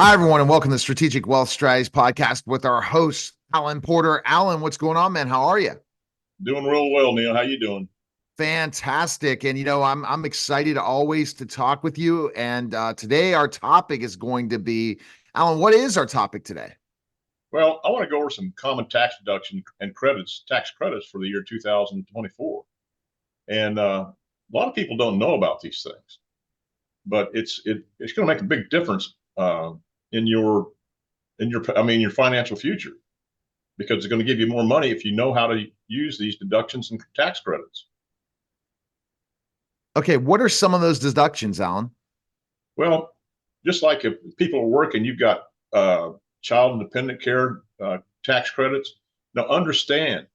Hi, everyone, and welcome to the Strategic Wealth Strategies podcast with our host, Alan Porter. Alan, what's going on, man? How are you? Doing real well, Neil. How you doing? Fantastic. And I'm excited always to talk with you. And today our topic is going to be, Alan, what is our topic today? Well, I want to go over some common tax deduction and tax credits for the year 2024. And a lot of people don't know about these things, but it's going to make a big difference in your financial future, because it's going to give you more money if you know how to use these deductions and tax credits. Okay, what are some of those deductions, Alan? Well, just like if people are working, you've got child and dependent care tax credits. Now, understand,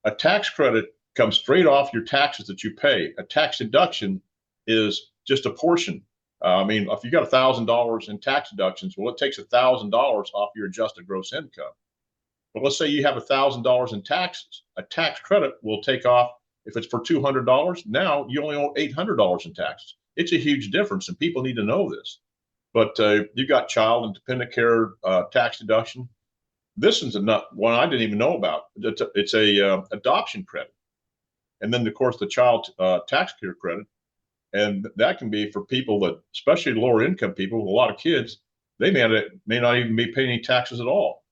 a tax credit comes straight off your taxes that you pay. A tax deduction is just a portion. If you got $1,000 in tax deductions, well, it takes $1,000 off your adjusted gross income. But let's say you have $1,000 in taxes. A tax credit will take off, if it's for $200, now you only owe $800 in taxes. It's a huge difference, and people need to know this. But you got child and dependent care tax deduction. This is one I didn't even know about. It's a adoption credit, and then of course the child tax care credit, and that can be for people that, especially lower income people with a lot of kids, they may not even be paying any taxes at all.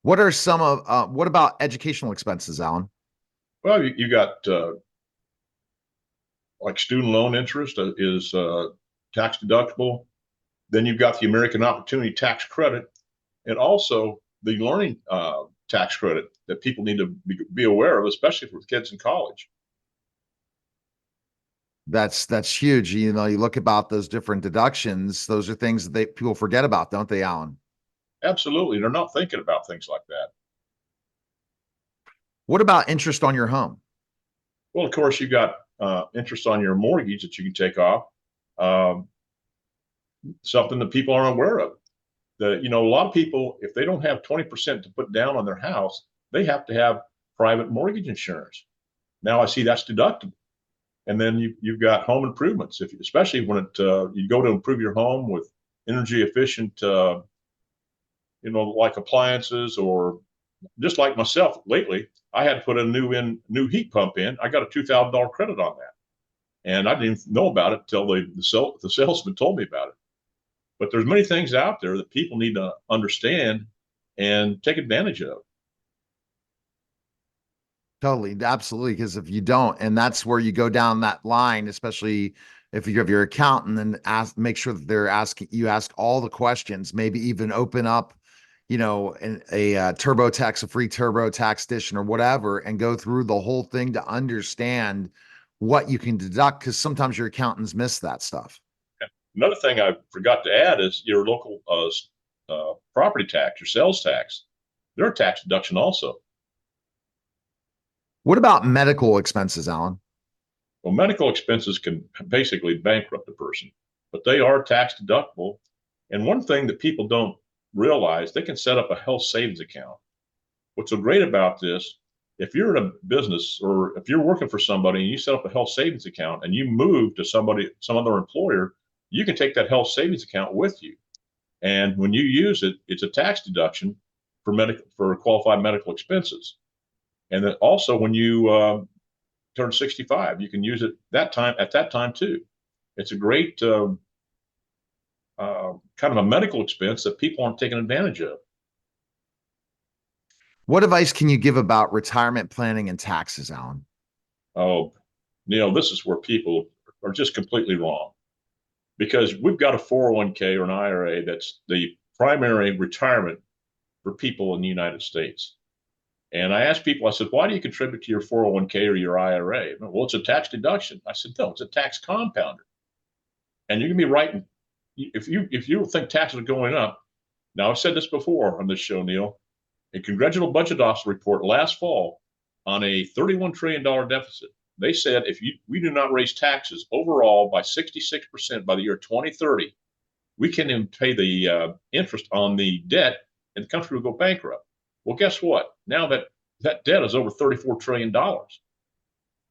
What are what about educational expenses, Alan? Well, you got like student loan interest is tax deductible. Then you've got the American Opportunity Tax Credit, and also the learning tax credit that people need to be aware of, especially for kids in college. That's huge. You look about those different deductions. Those are things that people forget about, don't they, Alan? Absolutely. They're not thinking about things like that. What about interest on your home? Well, of course, you got interest on your mortgage that you can take off. Um, Something that people aren't aware of. A lot of people, if they don't have 20% to put down on their house, they have to have private mortgage insurance. Now I see that's deductible. And then you've got home improvements, especially when you go to improve your home with energy efficient, like appliances, or just like myself lately, I had to put a new heat pump in. I got a $2,000 credit on that, and I didn't even know about it until the salesman told me about it. But there's many things out there that people need to understand and take advantage of. Totally, absolutely. Because if you don't, and that's where you go down that line, especially if you have your accountant, and make sure that you ask all the questions, maybe even open up, a TurboTax, a free TurboTax edition or whatever, and go through the whole thing to understand what you can deduct. Because sometimes your accountants miss that stuff. Another thing I forgot to add is your local property tax, your sales tax. They're a tax deduction also. What about medical expenses, Alan? Well, medical expenses can basically bankrupt a person, but they are tax deductible. And one thing that people don't realize, they can set up a health savings account. What's so great about this, if you're in a business or if you're working for somebody and you set up a health savings account and you move to some other employer, you can take that health savings account with you. And when you use it, it's a tax deduction for qualified medical expenses. And then also when you turn 65, you can use it at that time too. It's a great kind of a medical expense that people aren't taking advantage of. What advice can you give about retirement planning and taxes, Alan? Oh, Neil, this is where people are just completely wrong, because we've got a 401k or an IRA that's the primary retirement for people in the United States. And I asked people, I said, why do you contribute to your 401k or your IRA? Well, it's a tax deduction. I said, no, it's a tax compounder. And you can be right. If you think taxes are going up, now I've said this before on this show, Neil, a congressional budget office report last fall on a $31 trillion deficit, they said we do not raise taxes overall by 66% by the year 2030, we can't even pay the interest on the debt, and the country will go bankrupt. Well, guess what? Now that debt is over $34 trillion.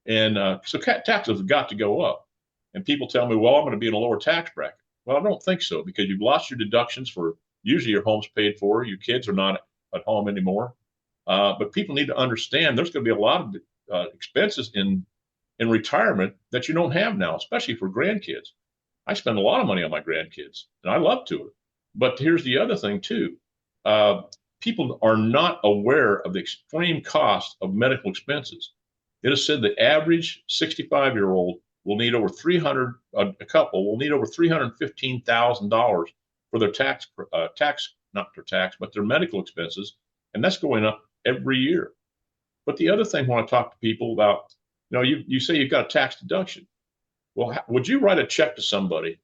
And so taxes have got to go up. And people tell me, well, I'm going to be in a lower tax bracket. Well, I don't think so because you've lost your deductions for usually your home's paid for, your kids are not at home anymore. But people need to understand there's going to be a lot of expenses in retirement that you don't have now, especially for grandkids. I spend a lot of money on my grandkids, and I love to. But here's the other thing too: uh, people are not aware of the extreme cost of medical expenses. It is said the average 65-year-old will need over 300. A couple will need over $315,000 for their tax, not their tax, but their medical expenses, and that's going up every year. But the other thing when I talk to people about, you say you've got a tax deduction. Well, would you write a check to somebody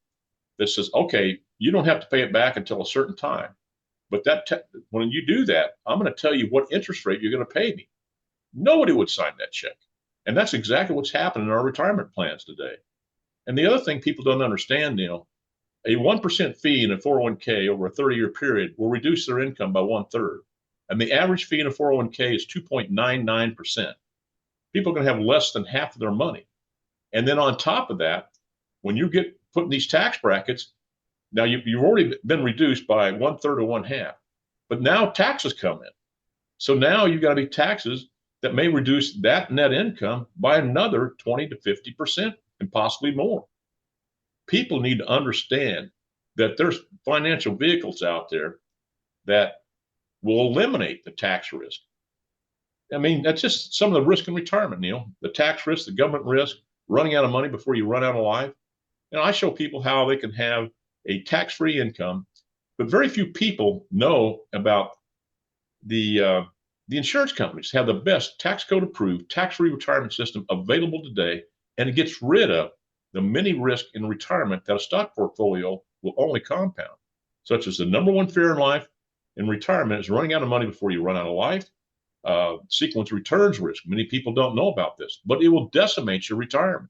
that says, okay, you don't have to pay it back until a certain time, but when you do that, I'm going to tell you what interest rate you're going to pay me. Nobody would sign that check, and that's exactly what's happening in our retirement plans today. And the other thing people don't understand, a 1% fee in a 401k over a 30-year period will reduce their income by 1/3, and the average fee in a 401k is 2.99%. People are going to have less than half of their money. And then on top of that, when you get put in these tax brackets, now you've already been reduced by 1/3 or 1/2, but now taxes come in. So now you've got to be taxes that may reduce that net income by another 20 to 50% and possibly more. People need to understand that there's financial vehicles out there that will eliminate the tax risk. I mean, that's just some of the risk in retirement, Neil. The tax risk, the government risk, running out of money before you run out of life. And I show people how they can have a tax-free income, but very few people know about the the insurance companies have the best tax code approved tax-free retirement system available today, and it gets rid of the many risks in retirement that a stock portfolio will only compound, such as the number one fear in life in retirement is running out of money before you run out of life. Sequence returns risk. Many people don't know about this, but it will decimate your retirement.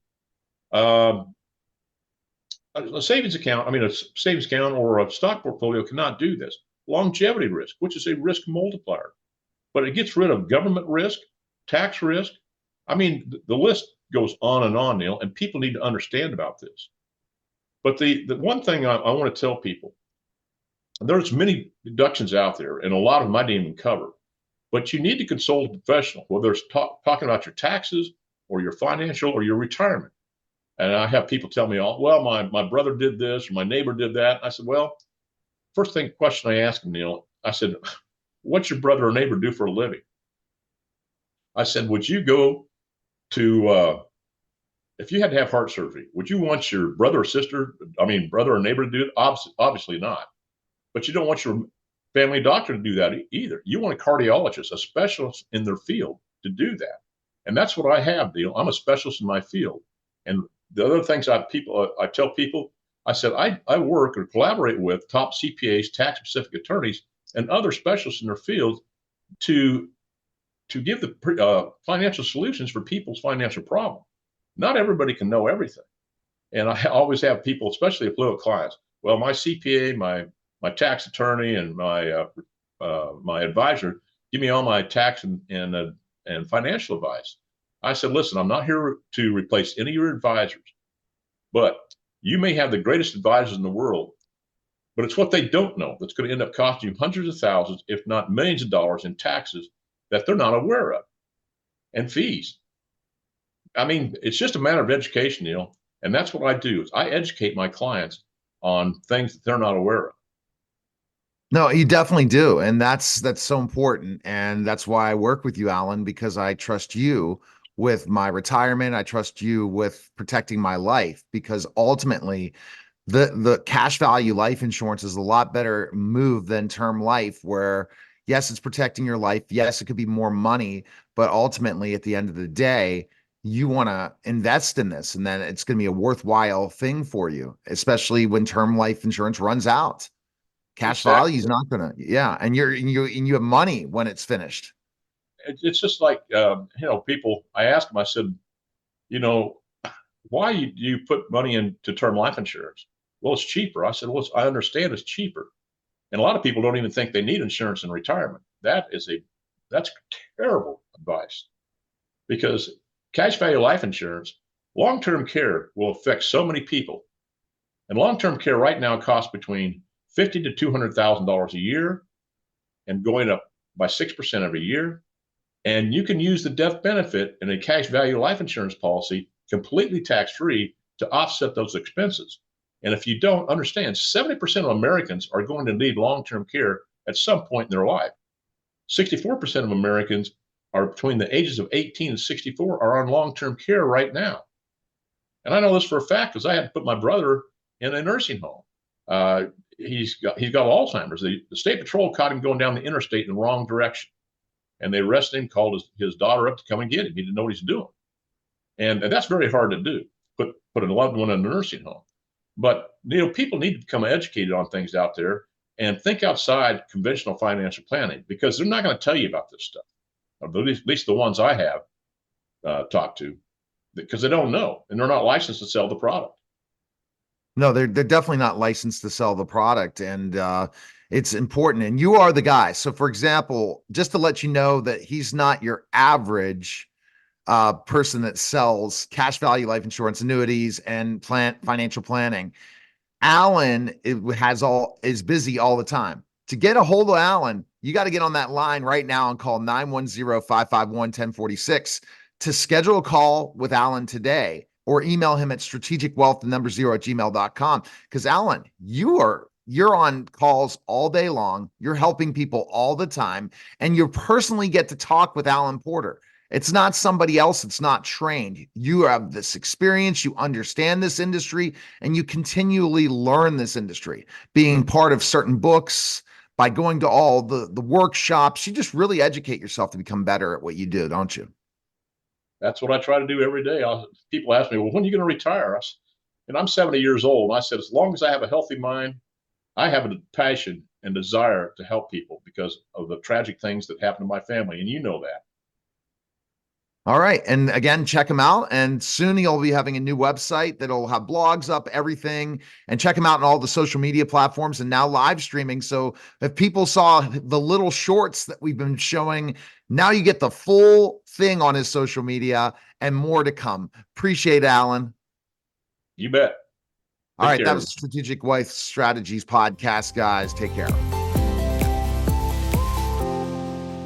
Um, a savings account, a savings account or a stock portfolio cannot do this. Longevity risk, which is a risk multiplier, but it gets rid of government risk, tax risk. I mean, the list goes on, Neil, and people need to understand about this. But the one thing I want to tell people, there's many deductions out there, and a lot of them I didn't even cover. But you need to consult a professional, whether it's talking about your taxes or your financial or your retirement. And I have people tell me, "Oh, well, my brother did this or my neighbor did that." I said, well, first thing question I asked him, Neil, I said, what's your brother or neighbor do for a living? I said, would you go to, if you had to have heart surgery, would you want your brother or sister, brother or neighbor to do it? Obviously not. But you don't want your family doctor to do that either. You want a cardiologist, a specialist in their field to do that. And that's what I have, Neil. I'm a specialist in my field. And the other things I tell people, I said, I work or collaborate with top CPAs, tax specific attorneys, and other specialists in their field to give the financial solutions for people's financial problem. Not everybody can know everything. And I always have people, especially affluent clients. Well, my CPA, my tax attorney, and my advisor give me all my tax and financial advice. I said, listen, I'm not here to replace any of your advisors, but you may have the greatest advisors in the world, but it's what they don't know that's going to end up costing you hundreds of thousands, if not millions of dollars in taxes that they're not aware of, and fees. It's just a matter of education, Neil. And that's what I do is I educate my clients on things that they're not aware of. No, you definitely do. And that's so important. And that's why I work with you, Alan, because I trust you with my retirement. I trust you with protecting my life because ultimately the cash value life insurance is a lot better move than term life, where yes, it's protecting your life. Yes, it could be more money, but ultimately at the end of the day, you want to invest in this and then it's going to be a worthwhile thing for you, especially when term life insurance runs out. Cash value Exactly. is not gonna, yeah, and you have money when it's finished. It's just like people. I asked them. I said, you know, why do you put money into term life insurance? Well, it's cheaper. I said, well, I understand it's cheaper, and a lot of people don't even think they need insurance in retirement. That's terrible advice because cash value life insurance, long term care will affect so many people. And long-term care right now costs between $50,000 to $200,000 a year and going up by 6% every year. And you can use the death benefit in a cash value life insurance policy completely tax-free to offset those expenses. And if you don't understand, 70% of Americans are going to need long-term care at some point in their life. 64% of Americans are between the ages of 18 and 64 are on long-term care right now. And I know this for a fact because I had to put my brother in a nursing home. He's got Alzheimer's. The state patrol caught him going down the interstate in the wrong direction, and they arrested him. Called his daughter up to come and get him. He didn't know what he's doing, and that's very hard to do. Put a loved one in a nursing home. But people need to become educated on things out there and think outside conventional financial planning because they're not going to tell you about this stuff. At least the ones I have talked to, because they don't know and they're not licensed to sell the product. No, they're definitely not licensed to sell the product, and it's important. And you are the guy. So, for example, just to let you know that he's not your average person that sells cash value life insurance, annuities, and financial planning. Alan is busy all the time. To get a hold of Alan, you got to get on that line right now and call 910-551-1046 to schedule a call with Alan today, or email him at strategicwealth0 @gmail.com. Because Alan, you're on calls all day long. You're helping people all the time, and you personally get to talk with Alan Porter. It's not somebody else that's not trained. You have this experience, you understand this industry, and you continually learn this industry, being part of certain books, by going to all the workshops. You just really educate yourself to become better at what you do, don't you? That's what I try to do every day. People ask me, well, when are you going to retire? And I'm 70 years old. And I said, as long as I have a healthy mind, I have a passion and desire to help people because of the tragic things that happened to my family. And you know that. All right. And again, check him out. And soon he'll be having a new website that'll have blogs up, everything. And check him out on all the social media platforms and now live streaming. So if people saw the little shorts that we've been showing, now you get the full thing on his social media and more to come. Appreciate it, Alan. You bet. All right. That was Strategic Wealth Strategies podcast, guys. Take care.